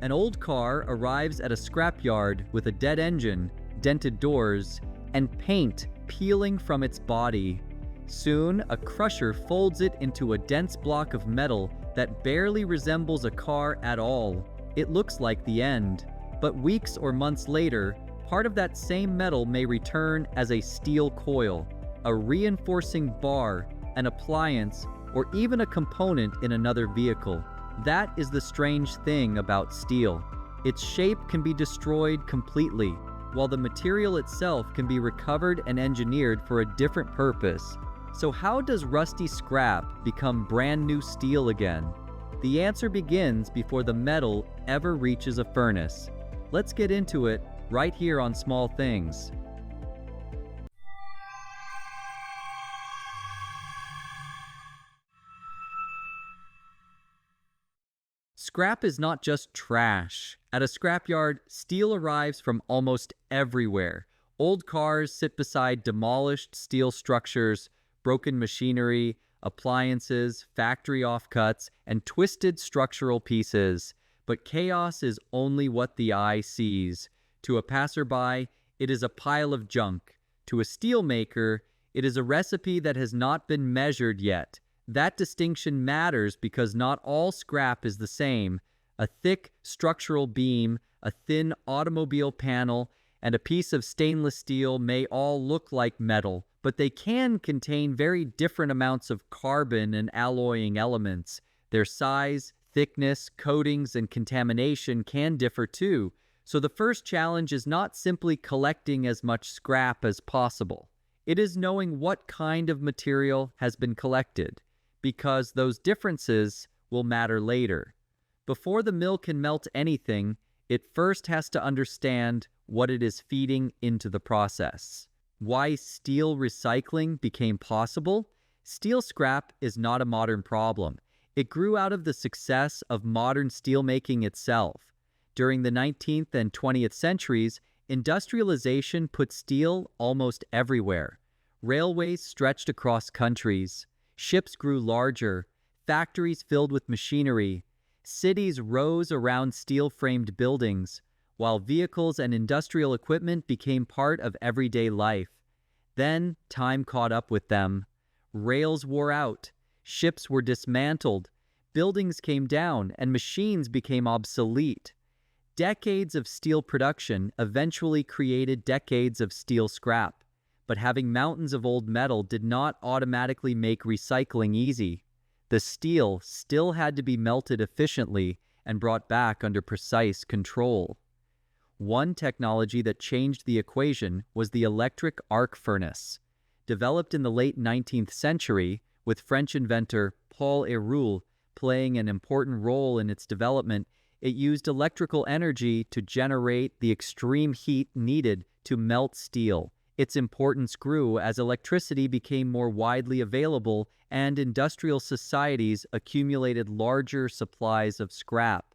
An old car arrives at a scrapyard with a dead engine, dented doors, and paint peeling from its body. Soon, a crusher folds it into a dense block of metal that barely resembles a car at all. It looks like the end. But weeks or months later, part of that same metal may return as a steel coil, a reinforcing bar, an appliance, or even a component in another vehicle. That is the strange thing about steel. Its shape can be destroyed completely, while the material itself can be recovered and engineered for a different purpose. So how does rusty scrap become brand new steel again? The answer begins before the metal ever reaches a furnace. Let's get into it right here on Small Things. Scrap is not just trash. At a scrapyard, steel arrives from almost everywhere. Old cars sit beside demolished steel structures, broken machinery, appliances, factory offcuts, and twisted structural pieces. But chaos is only what the eye sees. To a passerby, it is a pile of junk. To a steelmaker, it is a recipe that has not been measured yet. That distinction matters because not all scrap is the same. A thick structural beam, a thin automobile panel, and a piece of stainless steel may all look like metal, but they can contain very different amounts of carbon and alloying elements. Their size, thickness, coatings, and contamination can differ too. So the first challenge is not simply collecting as much scrap as possible. It is knowing what kind of material has been collected, because those differences will matter later. Before the mill can melt anything, it first has to understand what it is feeding into the process. Why steel recycling became possible? Steel scrap is not a modern problem. It grew out of the success of modern steelmaking itself. During the 19th and 20th centuries, industrialization put steel almost everywhere. Railways stretched across countries. Ships grew larger, factories filled with machinery, cities rose around steel-framed buildings, while vehicles and industrial equipment became part of everyday life. Then, time caught up with them. Rails wore out, ships were dismantled, buildings came down, and machines became obsolete. Decades of steel production eventually created decades of steel scrap. But having mountains of old metal did not automatically make recycling easy. The steel still had to be melted efficiently and brought back under precise control. One technology that changed the equation was the electric arc furnace. Developed in the late 19th century, with French inventor Paul Héroult playing an important role in its development, it used electrical energy to generate the extreme heat needed to melt steel. Its importance grew as electricity became more widely available and industrial societies accumulated larger supplies of scrap.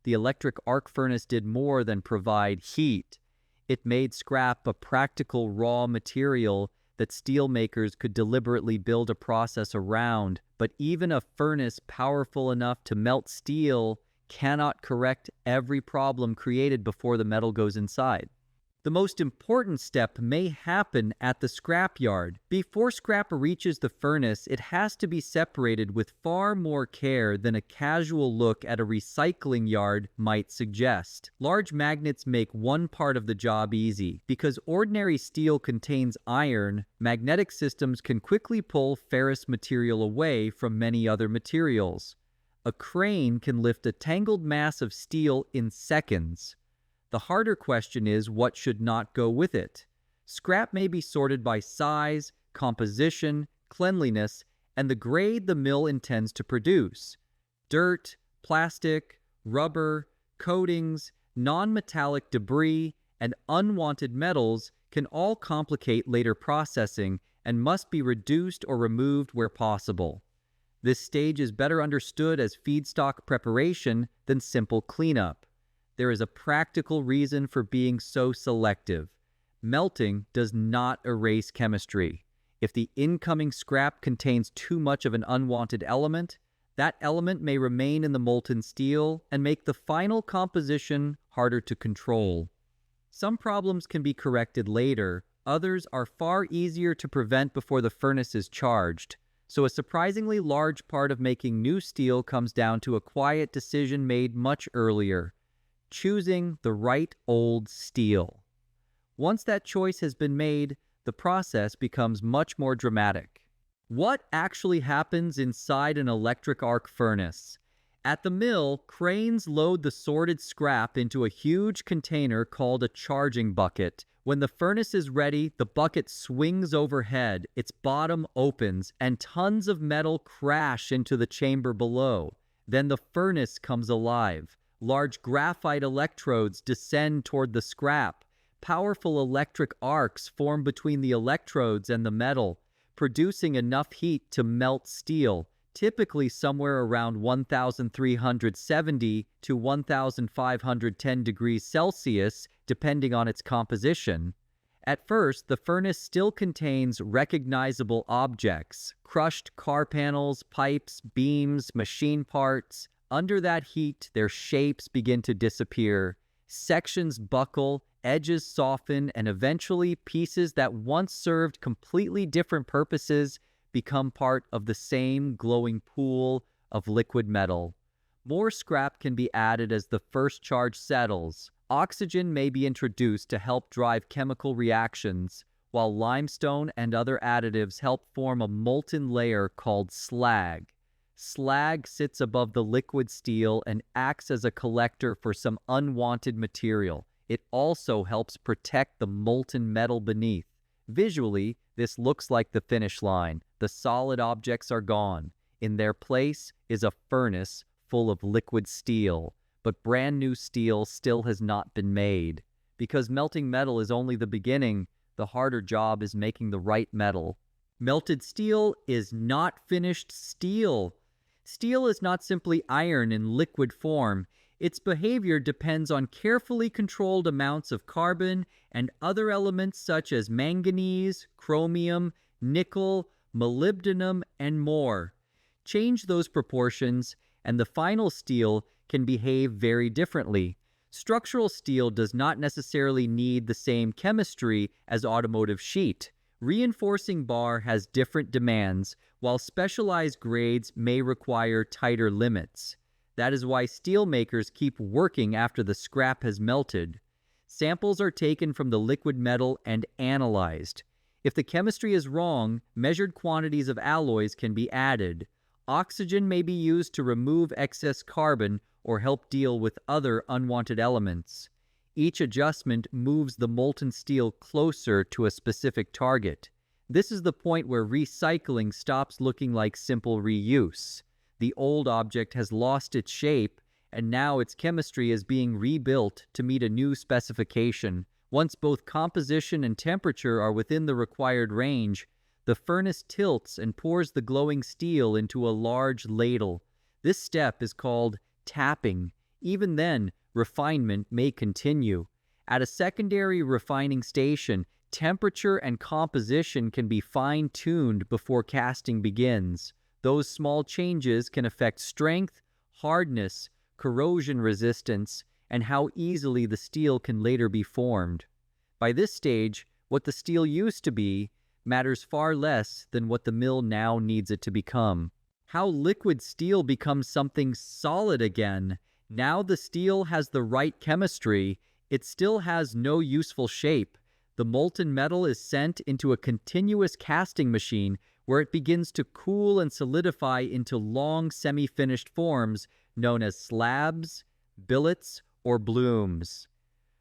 The electric arc furnace did more than provide heat. It made scrap a practical raw material that steelmakers could deliberately build a process around. But even a furnace powerful enough to melt steel cannot correct every problem created before the metal goes inside. The most important step may happen at the scrapyard. Before scrap reaches the furnace, it has to be separated with far more care than a casual look at a recycling yard might suggest. Large magnets make one part of the job easy. Because ordinary steel contains iron, magnetic systems can quickly pull ferrous material away from many other materials. A crane can lift a tangled mass of steel in seconds. The harder question is what should not go with it. Scrap may be sorted by size, composition, cleanliness, and the grade the mill intends to produce. Dirt, plastic, rubber, coatings, non-metallic debris, and unwanted metals can all complicate later processing and must be reduced or removed where possible. This stage is better understood as feedstock preparation than simple cleanup. There is a practical reason for being so selective. Melting does not erase chemistry. If the incoming scrap contains too much of an unwanted element, That element may remain in the molten steel and make the final composition harder to control. Some problems can be corrected later, others are far easier to prevent before the furnace is charged. So a surprisingly large part of making new steel comes down to a quiet decision made much earlier: choosing the right old steel. Once that choice has been made, the process becomes much more dramatic. What actually happens inside an electric arc furnace? At the mill, cranes load the sorted scrap into a huge container called a charging bucket. When the furnace is ready, the bucket swings overhead, its bottom opens, and tons of metal crash into the chamber below. Then the furnace comes alive. Large graphite electrodes descend toward the scrap. Powerful electric arcs form between the electrodes and the metal, producing enough heat to melt steel, typically somewhere around 1370 to 1510 degrees Celsius, depending on its composition. At first, the furnace still contains recognizable objects: crushed car panels, pipes, beams, machine parts. Under that heat, their shapes begin to disappear. Sections buckle, edges soften, and eventually pieces that once served completely different purposes become part of the same glowing pool of liquid metal. More scrap can be added as the first charge settles. Oxygen may be introduced to help drive chemical reactions, while limestone and other additives help form a molten layer called slag. Slag sits above the liquid steel and acts as a collector for some unwanted material. It also helps protect the molten metal beneath. Visually, this looks like the finish line. The solid objects are gone. In their place is a furnace full of liquid steel. But brand new steel still has not been made. Because melting metal is only the beginning, the harder job is making the right metal. Melted steel is not finished steel. Steel is not simply iron in liquid form. Its behavior depends on carefully controlled amounts of carbon and other elements such as manganese, chromium, nickel, molybdenum, and more. Change those proportions, and the final steel can behave very differently. Structural steel does not necessarily need the same chemistry as automotive sheet. Reinforcing bar has different demands, while specialized grades may require tighter limits. That is why steelmakers keep working after the scrap has melted. Samples are taken from the liquid metal and analyzed. If the chemistry is wrong, measured quantities of alloys can be added. Oxygen may be used to remove excess carbon or help deal with other unwanted elements. Each adjustment moves the molten steel closer to a specific target. This is the point where recycling stops looking like simple reuse. The old object has lost its shape, and now its chemistry is being rebuilt to meet a new specification. Once both composition and temperature are within the required range, the furnace tilts and pours the glowing steel into a large ladle. This step is called tapping. Even then, refinement may continue. At a secondary refining station, temperature and composition can be fine-tuned before casting begins. Those small changes can affect strength, hardness, corrosion resistance, and how easily the steel can later be formed. By this stage, what the steel used to be matters far less than what the mill now needs it to become. How liquid steel becomes something solid again. Now the steel has the right chemistry, it still has no useful shape. The molten metal is sent into a continuous casting machine where it begins to cool and solidify into long semi-finished forms known as slabs, billets, or blooms.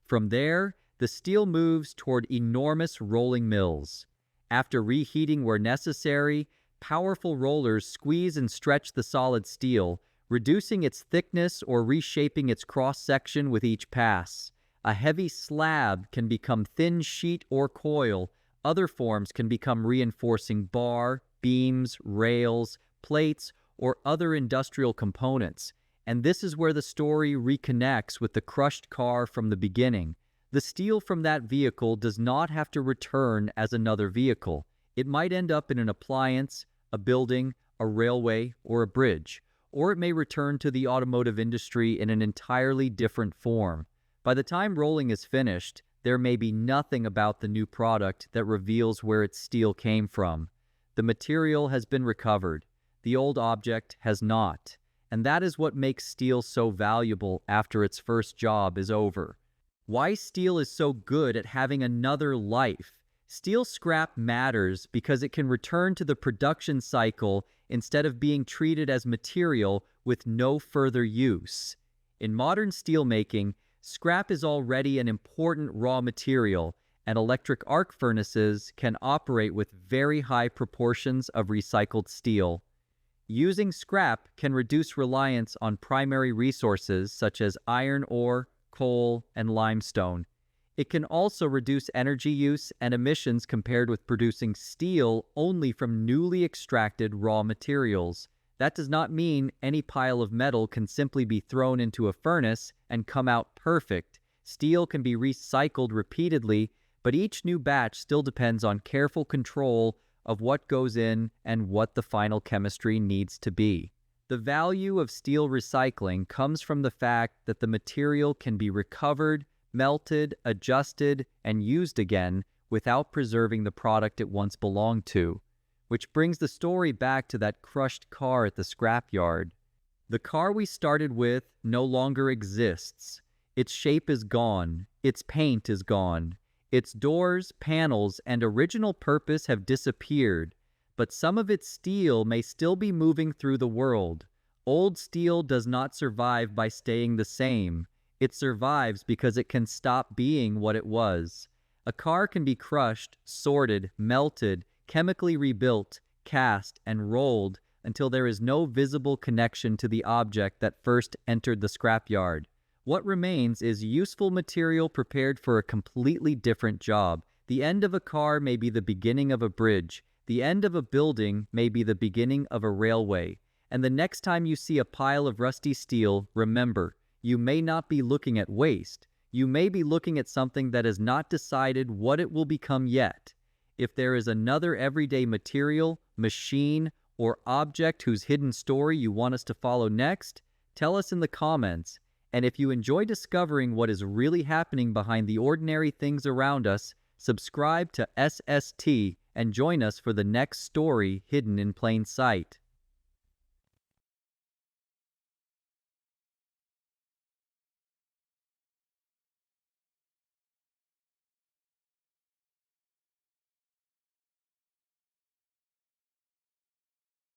From there, the steel moves toward enormous rolling mills. After reheating where necessary, powerful rollers squeeze and stretch the solid steel, reducing its thickness or reshaping its cross-section with each pass. A heavy slab can become thin sheet or coil. Other forms can become reinforcing bar, beams, rails, plates, or other industrial components. And this is where the story reconnects with the crushed car from the beginning. The steel from that vehicle does not have to return as another vehicle. It might end up in an appliance, a building, a railway, or a bridge. or it may return to the automotive industry in an entirely different form. By the time rolling is finished, there may be nothing about the new product that reveals where its steel came from. The material has been recovered. The old object has not. And that is what makes steel so valuable after its first job is over. Why steel is so good at having another life. Steel scrap matters because it can return to the production cycle instead of being treated as material with no further use. In modern steelmaking, scrap is already an important raw material, and electric arc furnaces can operate with very high proportions of recycled steel. Using scrap can reduce reliance on primary resources such as iron ore, coal, and limestone. It can also reduce energy use and emissions compared with producing steel only from newly extracted raw materials. That does not mean any pile of metal can simply be thrown into a furnace and come out perfect. Steel can be recycled repeatedly, but each new batch still depends on careful control of what goes in and what the final chemistry needs to be. The value of steel recycling comes from the fact that the material can be recovered, melted, adjusted, and used again without preserving the product it once belonged to. Which brings the story back to that crushed car at the scrapyard. The car we started with no longer exists. Its shape is gone. Its paint is gone. Its doors, panels, and original purpose have disappeared, but some of its steel may still be moving through the world. Old steel does not survive by staying the same. It survives because it can stop being what it was. A car can be crushed, sorted, melted, chemically rebuilt, cast, and rolled until there is no visible connection to the object that first entered the scrapyard. What remains is useful material prepared for a completely different job. The end of a car may be the beginning of a bridge. The end of a building may be the beginning of a railway. And the next time you see a pile of rusty steel, remember, you may not be looking at waste. You may be looking at something that has not decided what it will become yet. If there is another everyday material, machine, or object whose hidden story you want us to follow next, tell us in the comments. And if you enjoy discovering what is really happening behind the ordinary things around us, subscribe to SST and join us for the next story hidden in plain sight.